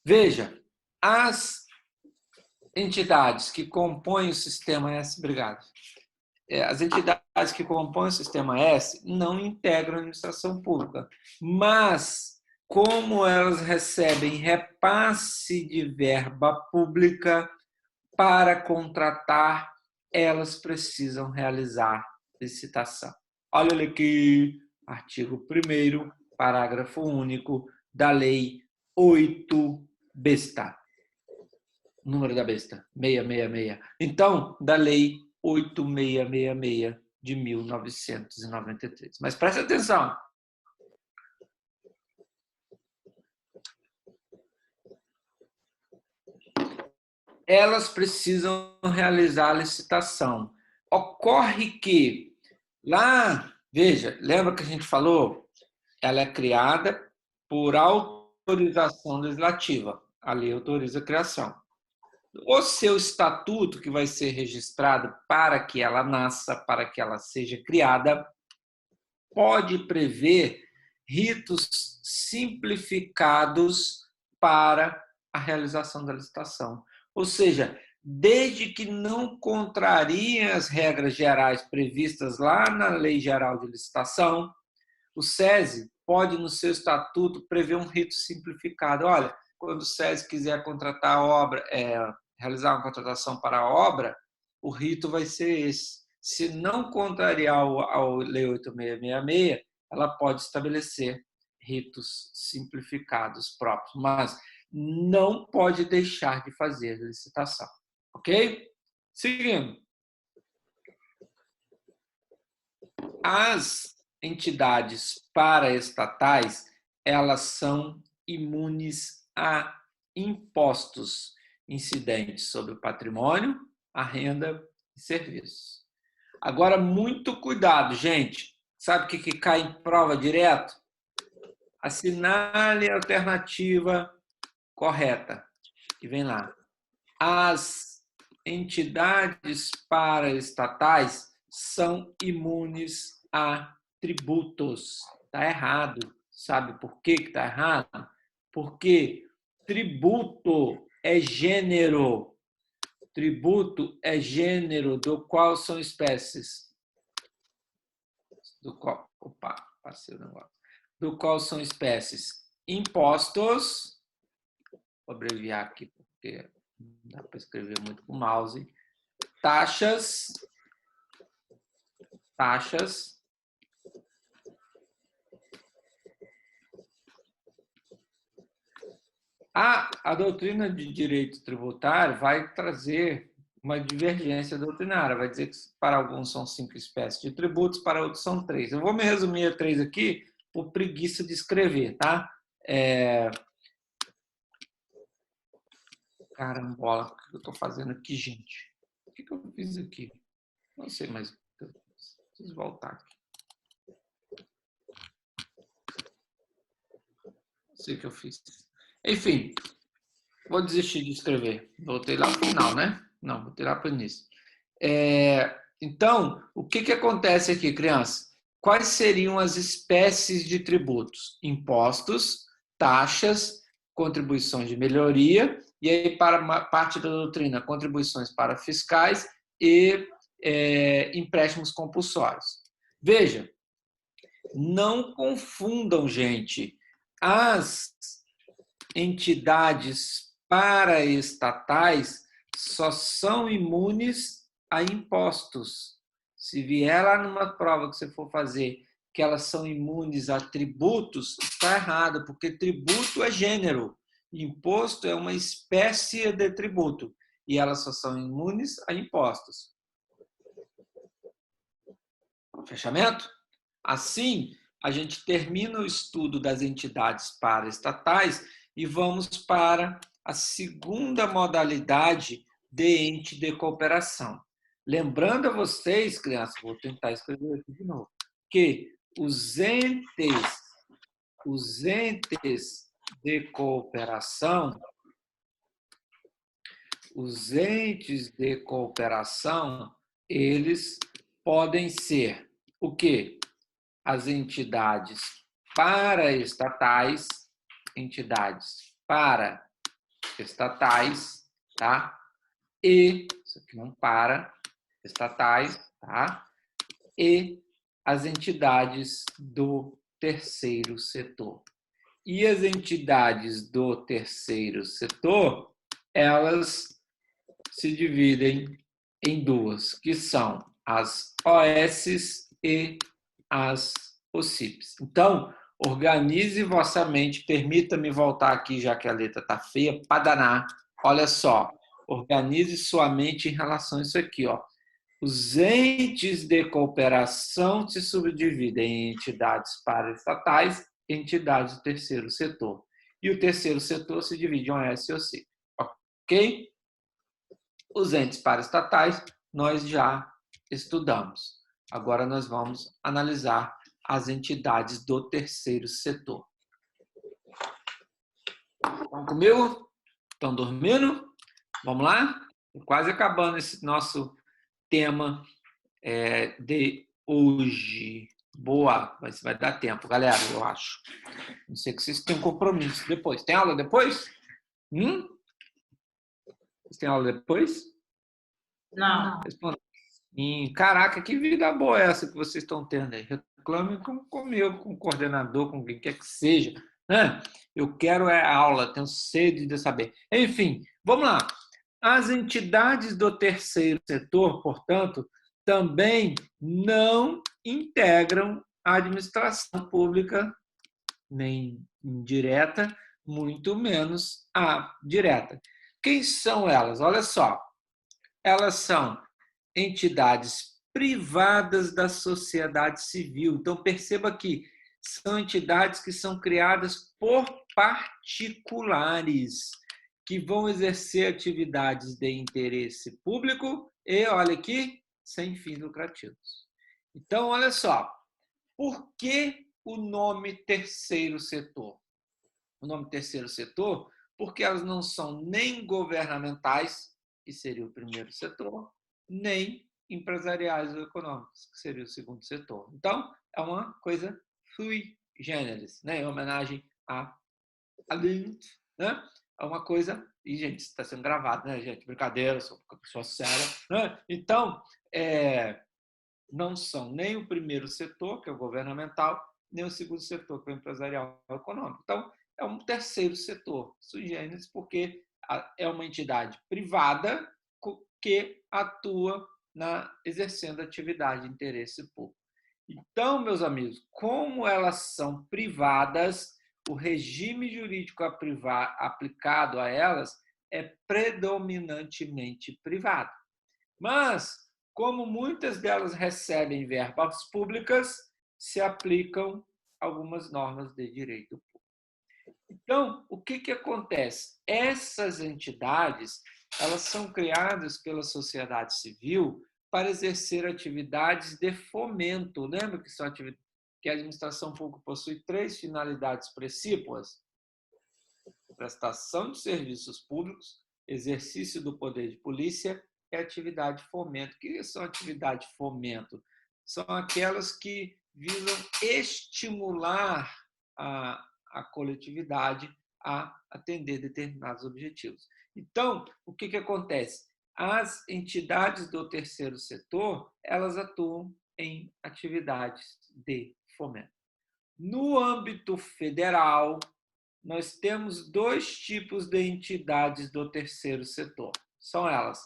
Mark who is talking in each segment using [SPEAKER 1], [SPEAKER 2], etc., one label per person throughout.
[SPEAKER 1] Veja, as entidades que compõem o sistema S, obrigado. As entidades que compõem o sistema S não integram a administração pública, mas como elas recebem repasse de verba pública para contratar, elas precisam realizar licitação. Olha ele aqui, artigo 1º, parágrafo único da Lei 8 besta. Número da besta, 666. Então, da Lei 8666 de 1993. Mas preste atenção. Elas precisam realizar a licitação. Ocorre que lá, veja, lembra que a gente falou? Ela é criada por autorização legislativa. A lei autoriza a criação. O seu estatuto, que vai ser registrado para que ela nasça, para que ela seja criada, pode prever ritos simplificados para a realização da licitação. Ou seja, desde que não contrariem as regras gerais previstas lá na Lei Geral de Licitação, o SESI pode, no seu estatuto, prever um rito simplificado. Olha, quando o SESI quiser contratar a obra, realizar uma contratação para a obra, o rito vai ser esse. Se não contrariar a Lei 8666, ela pode estabelecer ritos simplificados próprios, mas não pode deixar de fazer a licitação. Ok? Seguindo. As entidades paraestatais, elas são imunes a impostos incidentes sobre o patrimônio, a renda e serviços. Agora, muito cuidado, gente. Sabe o que cai em prova direto? Assinale a alternativa correta. E vem lá. As entidades paraestatais são imunes a tributos. Está errado. Sabe por que está errado? Porque tributo é gênero. Tributo é gênero do qual são espécies. Do qual, passei o negócio. Do qual são espécies impostos. Vou abreviar aqui porque não dá para escrever muito com o mouse. Taxas. A doutrina de direito tributário vai trazer uma divergência doutrinária. Vai dizer que para alguns são 5 espécies de tributos, para outros são 3. Eu vou me resumir a 3 aqui por preguiça de escrever, tá? Carambola, o que eu estou fazendo aqui, gente? O que eu fiz aqui? Não sei, mas preciso voltar aqui. Não sei o que eu fiz. Enfim, vou desistir de escrever. Voltei lá para o final, né? Não, voltei lá para o início. Então, o que acontece aqui, criança? Quais seriam as espécies de tributos? Impostos, taxas, contribuições de melhoria, e aí, para parte da doutrina, contribuições para fiscais e empréstimos compulsórios. Veja, não confundam, gente, as entidades paraestatais só são imunes a impostos. Se vier lá numa prova que você for fazer que elas são imunes a tributos, está errado, porque tributo é gênero, imposto é uma espécie de tributo, e elas só são imunes a impostos. Fechamento? Assim, a gente termina o estudo das entidades paraestatais e vamos para a segunda modalidade de ente de cooperação. Lembrando a vocês, crianças, vou tentar escrever aqui de novo, que os entes de cooperação, eles podem ser o quê? As entidades paraestatais, estatais, tá? E, isso aqui não para, estatais, tá? E as entidades do terceiro setor. E as entidades do terceiro setor, elas se dividem em duas, que são as OS e as OCIPs. Então, organize vossa mente, permita-me voltar aqui, já que a letra está feia, para danar. Olha só, organize sua mente em relação a isso aqui, ó. Os entes de cooperação se subdividem em entidades paraestatais e entidades do terceiro setor. E o terceiro setor se divide em OS e OCIP. Ok? Os entes paraestatais nós já estudamos. Agora nós vamos analisar as entidades do terceiro setor. Estão comigo? Estão dormindo? Vamos lá? Quase acabando esse nosso tema de hoje. Boa, mas vai dar tempo, galera, eu acho. Não sei que vocês têm compromisso depois. Tem aula depois? Vocês têm aula depois?
[SPEAKER 2] Não.
[SPEAKER 1] Responda. Caraca, que vida boa é essa que vocês estão tendo aí? Reclame comigo, com o coordenador, com quem quer que seja. Né? Eu quero aula, tenho sede de saber. Enfim, vamos lá. As entidades do terceiro setor, portanto, também não integram a administração pública, nem indireta, muito menos a direta. Quem são elas? Olha só, elas são entidades privadas da sociedade civil. Então, perceba que são entidades que são criadas por particulares, que vão exercer atividades de interesse público e, olha aqui, sem fins lucrativos. Então, olha só, por que o nome terceiro setor? O nome terceiro setor, porque elas não são nem governamentais, que seria o primeiro setor, nem empresariais ou econômicos, que seria o segundo setor. Então, é uma coisa sui generis, né? Em homenagem a Lind, né? É uma coisa... E, gente, está sendo gravado, né, gente? Brincadeira, sou uma pessoa séria. Né? Então, não são nem o primeiro setor, que é o governamental, nem o segundo setor, que é o empresarial ou econômico. Então, é um terceiro setor, sui generis, porque é uma entidade privada que atua exercendo atividade de interesse público. Então, meus amigos, como elas são privadas, o regime jurídico aplicado a elas é predominantemente privado. Mas, como muitas delas recebem verbas públicas, se aplicam algumas normas de direito público. Então, o que acontece? Essas entidades, elas são criadas pela sociedade civil para exercer atividades de fomento. Lembra que a administração pública possui 3 finalidades precípuas? Prestação de serviços públicos, exercício do poder de polícia e atividade de fomento. O que são atividade de fomento? São aquelas que visam estimular a coletividade a atender determinados objetivos. Então, o que acontece? As entidades do terceiro setor, elas atuam em atividades de fomento. No âmbito federal, nós temos 2 tipos de entidades do terceiro setor. São elas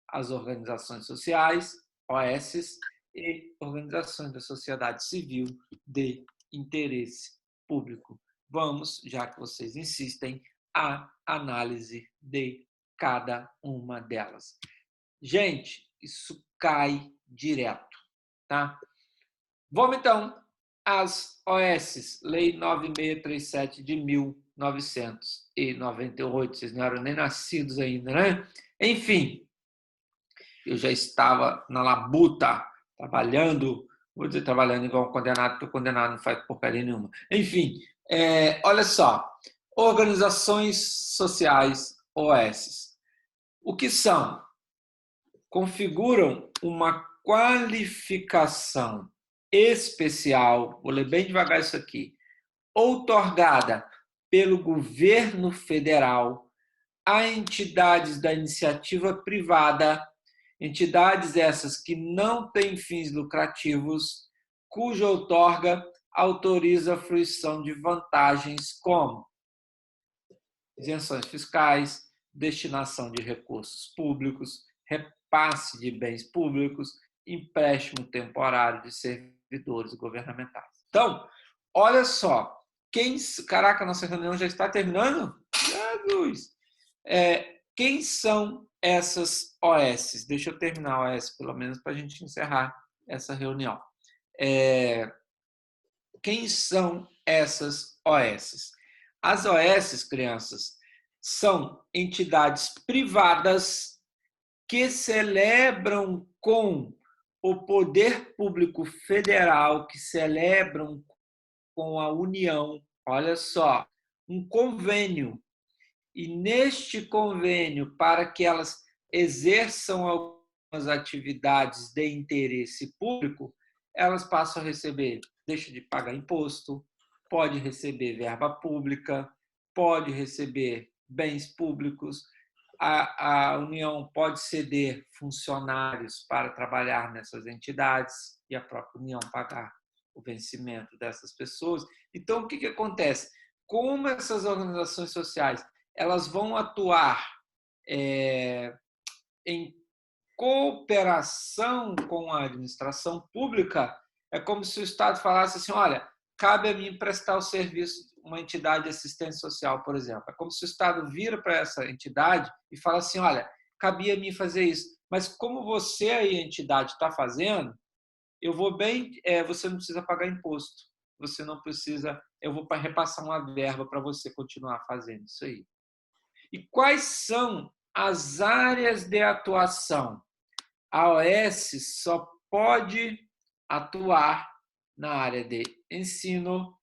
[SPEAKER 1] as organizações sociais, OS, e organizações da sociedade civil de interesse público. Vamos, já que vocês insistem, à análise de cada uma delas. Gente, isso cai direto, tá? Vamos, então, às OS, Lei 9637 de 1998, vocês não eram nem nascidos ainda, né? Enfim, eu já estava na labuta, trabalhando, vou dizer trabalhando igual um condenado, porque o condenado não faz porcaria nenhuma. Enfim, olha só, organizações sociais, OS. O que são? Configuram uma qualificação especial, vou ler bem devagar isso aqui, outorgada pelo governo federal a entidades da iniciativa privada, entidades essas que não têm fins lucrativos, cuja outorga autoriza a fruição de vantagens como isenções fiscais, destinação de recursos públicos, repasse de bens públicos, empréstimo temporário de servidores governamentais. Então, olha só, caraca, nossa reunião já está terminando? Jesus! Quem são essas OS? Deixa eu terminar a OS, pelo menos, para a gente encerrar essa reunião. Quem são essas OS? As OS, crianças, são entidades privadas que celebram com o poder público federal, que celebram com a União, olha só, um convênio. E neste convênio, para que elas exerçam algumas atividades de interesse público, elas passam a receber, deixa de pagar imposto, pode receber verba pública, pode receber bens públicos, a União pode ceder funcionários para trabalhar nessas entidades e a própria União pagar o vencimento dessas pessoas. Então, o que acontece? Como essas organizações sociais elas vão atuar em cooperação com a administração pública, é como se o Estado falasse assim, olha, cabe a mim prestar o serviço, uma entidade de assistência social, por exemplo. É como se o Estado vira para essa entidade e fala assim, olha, cabia a mim fazer isso, mas como você aí, a entidade, está fazendo, eu vou bem, você não precisa pagar imposto, você não precisa, eu vou repassar uma verba para você continuar fazendo isso aí. E quais são as áreas de atuação? A OS só pode atuar na área de ensino,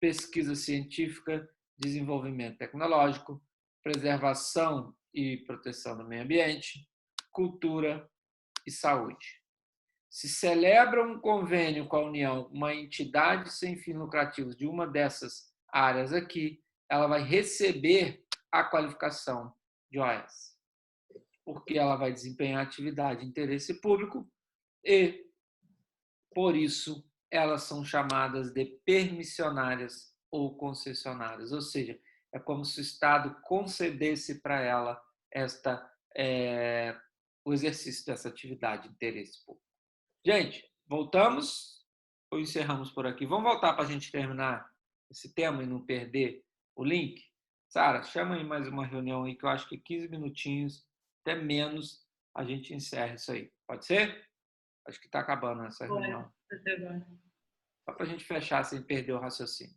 [SPEAKER 1] pesquisa científica, desenvolvimento tecnológico, preservação e proteção do meio ambiente, cultura e saúde. Se celebra um convênio com a União, uma entidade sem fins lucrativos de uma dessas áreas aqui, ela vai receber a qualificação de OS, porque ela vai desempenhar atividade de interesse público e, por isso, elas são chamadas de permissionárias ou concessionárias, ou seja, é como se o Estado concedesse para ela o exercício dessa atividade de interesse público. Gente, voltamos ou encerramos por aqui? Vamos voltar para a gente terminar esse tema e não perder o link? Sara, chama aí mais uma reunião aí, que eu acho que 15 minutinhos, até menos, a gente encerra isso aí. Pode ser? Acho que está acabando essa reunião. Só para a gente fechar sem perder o raciocínio.